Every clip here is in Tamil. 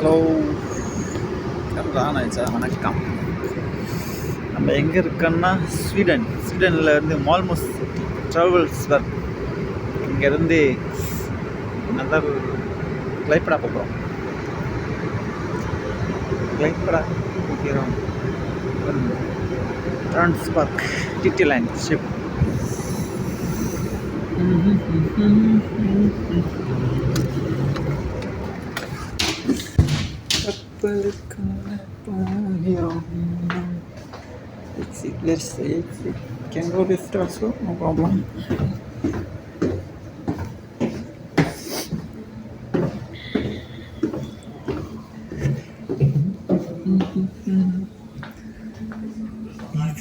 ஹலோ, கேமரா ஆன் ஆயிடுச்சா? வணக்கம். நம்ம எங்கே இருக்கோன்னா ஸ்வீடனில் இருந்து மால்மோஸ் ட்ராவல்ஸ் ஒர்க். இங்கேருந்து நதர் கிளைப்படா போகிறோம். கிளைப்படா போகிறோம். ட்ரான்ஸ்பர்க் டிடி லைன் ஷிப். கப்பலுக்கான போகிறோம். Let's exit. Can go left also, no problem.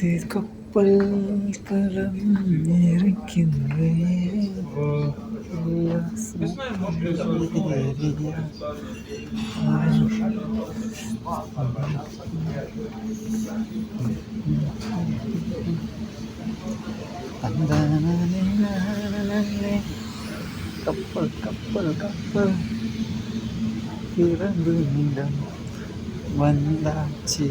இது கப்பல் தளம் இருக்கின்றேன். கப்பல் கப்பல் கப்பல் இறந்து நிலம் வந்தாச்சு.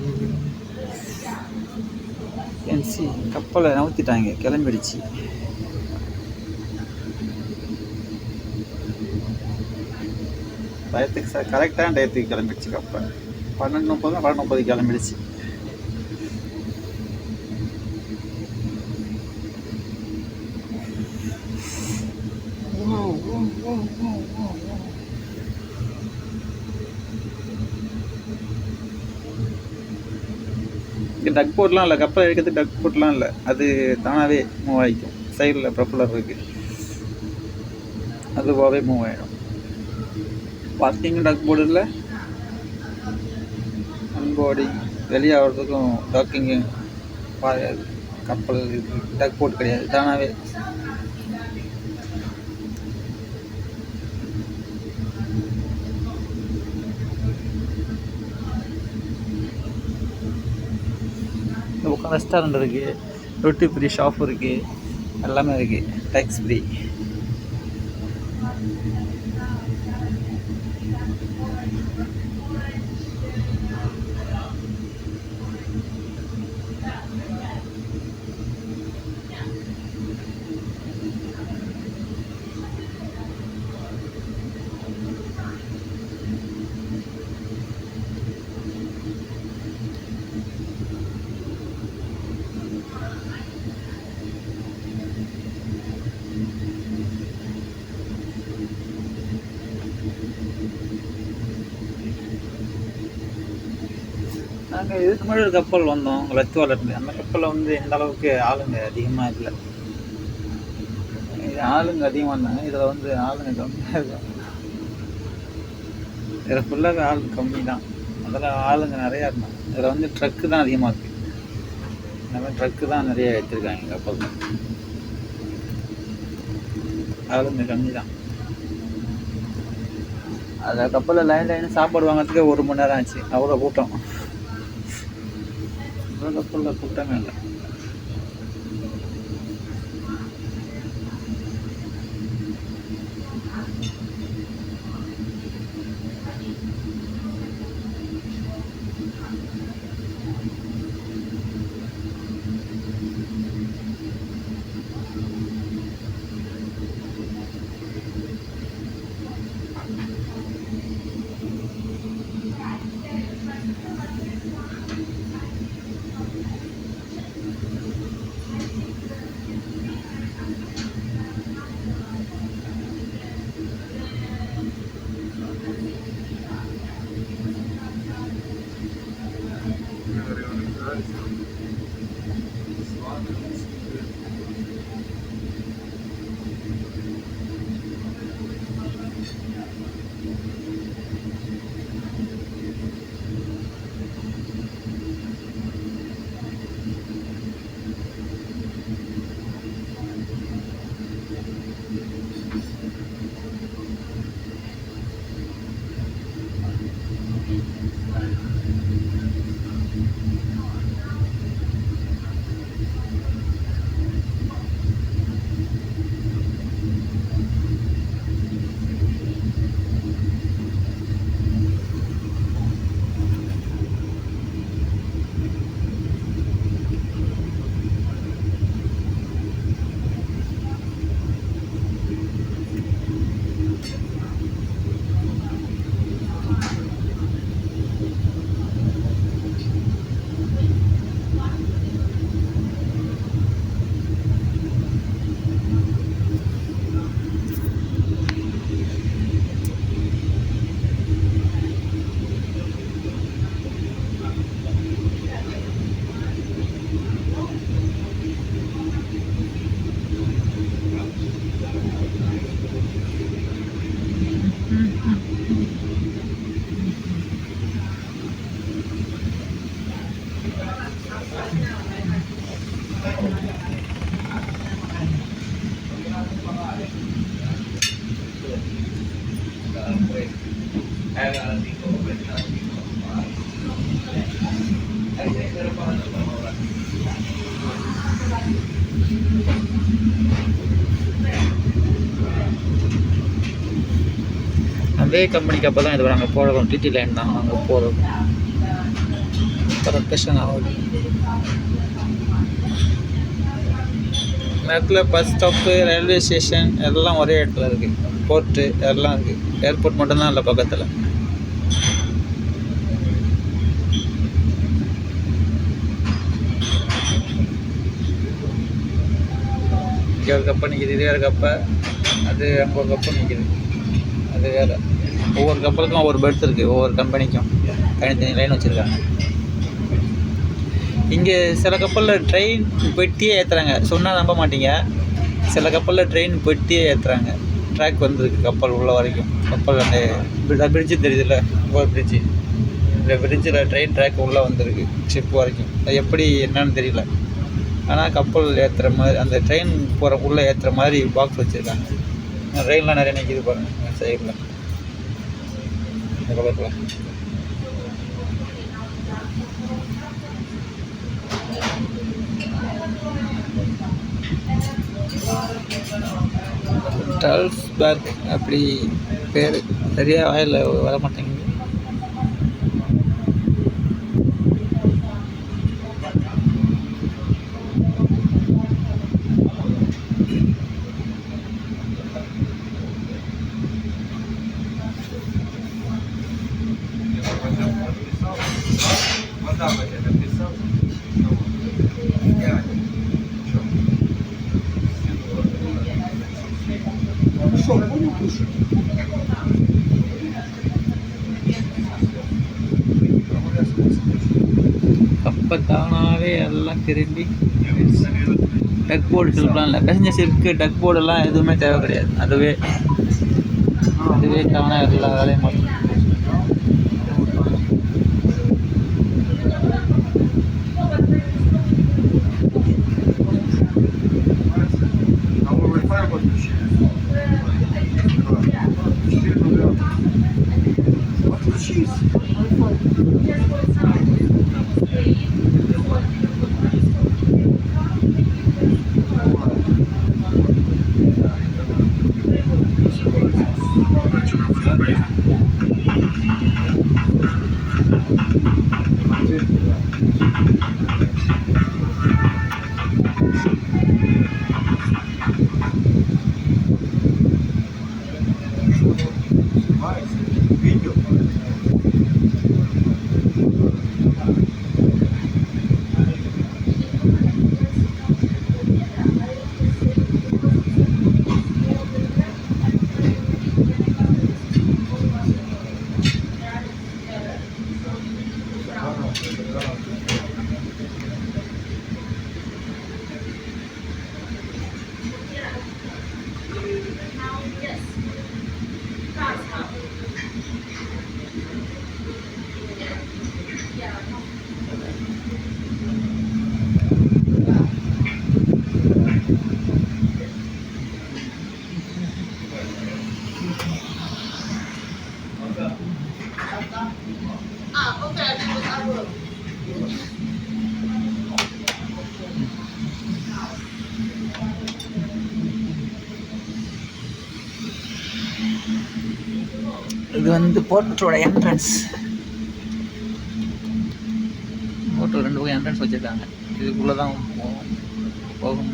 என்சி கப்பலை நவுத்திட்டாங்க, கிளம்பிடுச்சு. டயத்துக்கு சார் கரெக்டான டயத்துக்கு கிளம்பிடுச்சு கப்பல். 12:30 கிளம்பிடுச்சு. இங்கே டக் போர்ட்லாம் இல்லை, கப்பல் எடுக்கிறது டக் போர்ட்லாம் இல்லை, அது தானாகவே மூவ் ஆகிக்கும். சைடில் ப்ரொப்பலர் இருக்குது, அதுவாகவே மூவ் ஆகிடும். பார்க்கிங்கும் டக் போர்டு இல்லை, அன்போர்டிங் வெளியாகிறதுக்கும் டாக்கிங்கு கப்பல் டக் போர்ட் கிடையாது, தானாகவே. இந்த பக்கம் ரெஸ்டாரண்ட் இருக்குது, ரொட்டி ஃப்ரீ ஷாப் இருக்குது, எல்லாமே இருக்குது, டேக்ஸ் ஃப்ரீ. நாங்கள் இதுக்கு முன்னாடி ஒரு கப்பல் வந்தோம் லத்துவாலேருந்து. அந்த கப்பலில் வந்து எந்த அளவுக்கு ஆளுங்க அதிகமாக இல்லை. இது ஆளுங்க அதிகமாக இருந்தாங்க, இதில் வந்து ஆளுங்க கம்மியாக இருக்கும். இதில் ஃபுல்லாகவே ஆள் கம்மி தான், அதில் ஆளுங்க நிறையா இருந்தாங்க. இதில் வந்து ட்ரக்கு தான் அதிகமாக இருக்குது. இந்த மாதிரி ட்ரக்கு தான் நிறைய எடுத்துருக்காங்க கப்பல். ஆளுங்க கம்மி தான். அதில் கப்பலில் லைன் சாப்பாடு வாங்கிறதுக்கே 1 மணி நேரம் ஆச்சு, அவ்வளோ கூட்டம். கப்பலில் கூட்டமே இல்லை. அதே கம்பெனிக்கு அப்போ தான் இது நாங்கள் போகிறோம். டிடி லைன் தான் நாங்கள் போகிறோம். கரெக்டேஷன் ஆகுது. நேரத்தில் பஸ் ஸ்டாப்பு, ரயில்வே ஸ்டேஷன் எல்லாம் ஒரே இடத்துல இருக்குது. போர்ட்டு எல்லாம் இருக்குது. ஏர்போர்ட் மட்டும்தான் இல்லை பக்கத்தில். இங்கே ஒரு கப்பல் நிற்கிது, இதே ஒரு கப்பல். அது அங்கே ஒரு கப்பல் நிற்கிது, அது வேறு. ஒவ்வொரு கப்பலுக்கும் ஒவ்வொரு பெர்த் இருக்குது. ஒவ்வொரு கம்பெனிக்கும் தனித்தனி லைன் வச்சுருக்காங்க. இங்கே சில கப்பலில் ட்ரெயின் பெட்டியே ஏற்றுறாங்க. சொன்னால் நம்ப மாட்டீங்க. சில கப்பலில் ட்ரெயின் பெட்டியே ஏற்றுறாங்க. ட்ராக் வந்துருக்கு கப்பல் உள்ள வரைக்கும். கப்பல் அந்த பிரிட்ஜு தெரியுதுல்ல, ஒரு பிரிட்ஜு. இந்த பிரிட்ஜில் ட்ரெயின் ட்ராக் உள்ளே வந்துருக்கு ஷிப் வரைக்கும். அது எப்படி என்னன்னு தெரியல. ஆனால் கப்பல் ஏற்றுற மாதிரி, அந்த ட்ரெயின் போகிற உள்ளே ஏற்றுற மாதிரி பாக்ஸ் வச்சுருக்காங்க. ட்ரெயின்லாம் நிறைய நிற்கிது பாருங்கள் சைடில், இந்த பக்கத்தில். டால்ஸ்பர்க் அப்படி பேர் சரியாக வாயில் வர மாட்டேங்குது. கப்பை தானாகவே எல்லாம் திரும்பி டக் போர்டு சொல்லலாம். இல்லை பேசஞ்சர்ஸுக்கு டக் போர்டெல்லாம் எதுவுமே தேவை கிடையாது. அதுவே தானாக எல்லா வேலையும் மட்டும். இது வந்து போர்ட்டோட என்ட்ரன்ஸ். போர்ட்டில் 2 பக்கம் என்ட்ரன்ஸ் வச்சுருக்காங்க. இதுக்குள்ளே தான் போகும்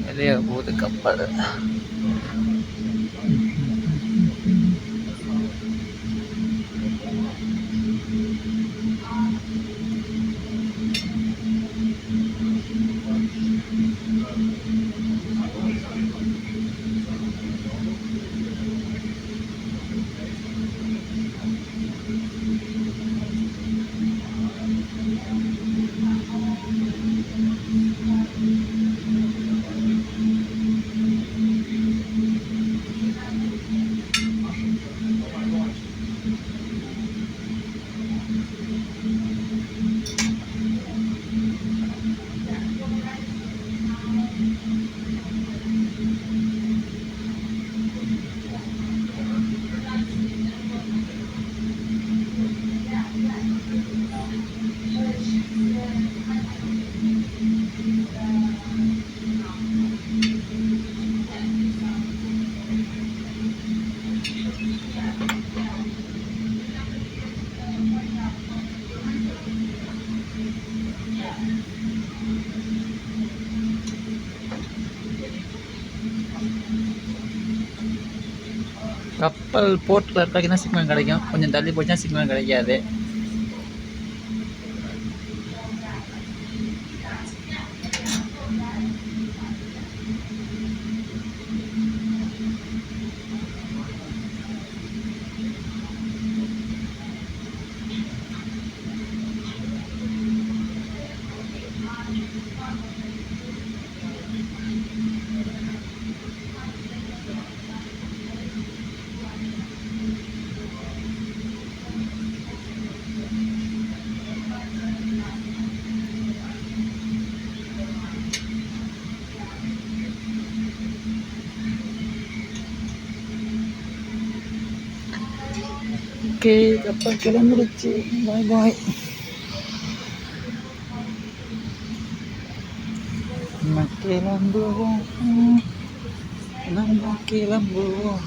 வெளியே போகுது கப்பல். கப்பல் போர்ட்டில் இருக்காச்சுன்னா சிக்னல் கிடைக்கும், கொஞ்சம் தள்ளி போச்சுன்னா சிக்னல் கிடைக்காது. ஓகே, கப்பல் கிளம்பிடுச்சு. பாய் பாய். நம்ம கிளம்புவோம், நம்ம கிளம்புவோம்.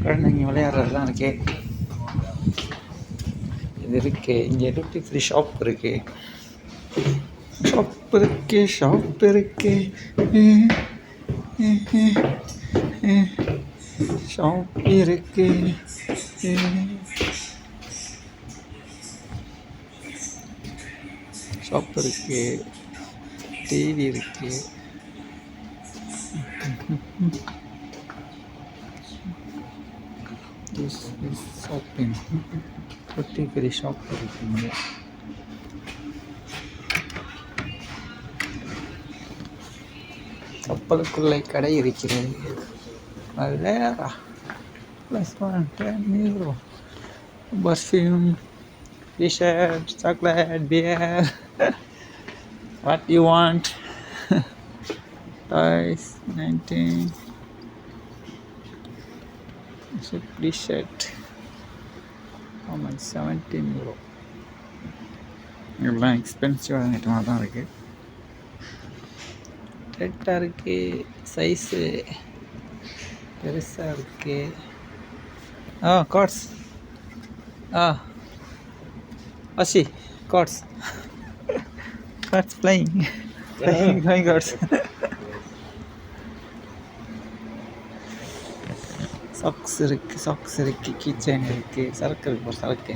குழந்தைங்க விளையாடுறது தான் இருக்கு. இது இருக்கு, இங்கே டியூட்டி ஃப்ரீ ஷாப் இருக்கு. ஷாப் இருக்கு, ஷாப் இருக்கு, ஷாப் இருக்கு. ஷாப் இருக்கு, டிவி இருக்கு. This is shopping. Duty free shop இருக்குங்க. கப்பலுக்குள்ளே கடை இருக்கிறது. Valera +1 €10. Perfume, t-shirt, chocolate, beer. What you want? Toys 19. T-shirt. How much? €17. எல்லாம் எக்ஸ்பென்சிவான ஐட்டமாக தான் இருக்குது. ரேட்டாக இருக்குது, சைஸு பெருசாக இருக்குது. கார்ட்ஸ். அஷி cards, cards flying cards. Socks இருக்குது, கீச்சைன் இருக்குது, சரக்கு இருக்குது, சரக்கு,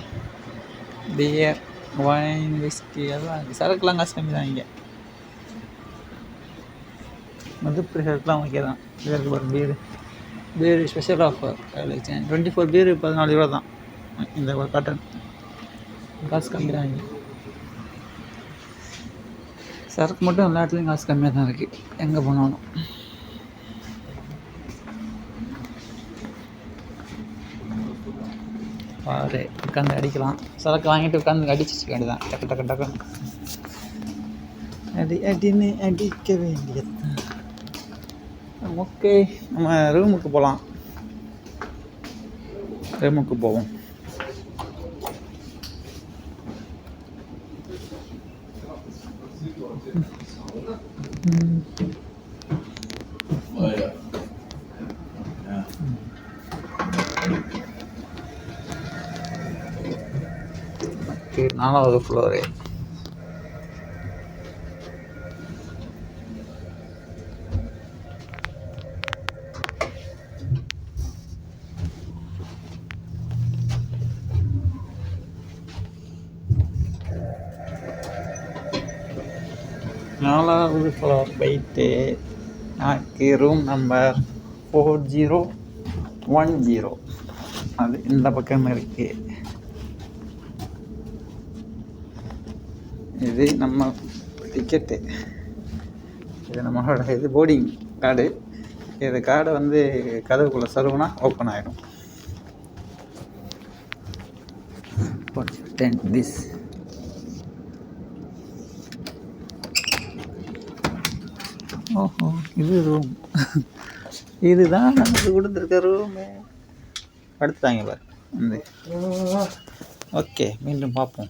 பியர், ஒயின், விஸ்கி எல்லாம் இருக்குது. சரக்குலாம் காசு கம்மி தான். இங்கே மதுப்பு ஷர்ட்லாம் ஓகே தான். இதற்கு ஒரு பீரு ஸ்பெஷல் ஆஃபர் 24 பீரு €14 தான். இந்த ஒரு காட்டன் காசு கம்மி தான். இங்கே சரக்கு மட்டும் எல்லா இடத்துலையும் காசு கம்மியாக தான் இருக்குது, எங்கே போனாலும். பாரு, உட்காந்து அடிக்கலாம். சரக்கு வாங்கிட்டு உட்காந்து அடிச்சிக்க வேண்டியதான். டக்கு டக்கு டக்குன்னு அடின்னு அடிக்க வேண்டியது. ஓகே, நம்ம ரூமுக்கு போகலாம். ரூமுக்கு போவோம். ஓகே, 4வது ஃப்ளோரு. நாலாவது ஃப்ளோர் போயிட்டு எனக்கு ரூம் நம்பர் 4010 அது இந்த பக்கம் இருக்குது. இது நம்ம டிக்கெட்டு, இது நம்மளோட இது போர்டிங் கார்டு. இது கார்டை வந்து கதவுக்குள்ளே சருவுனா ஓப்பன் ஆகிடும். திஸ் ஓஹோ, இது ரூம். இதுதான் நமக்கு கொடுத்துருக்க ரூமு. படுத்துட்டாங்க பாரு. ஓகே, மீண்டும் பார்ப்போம்.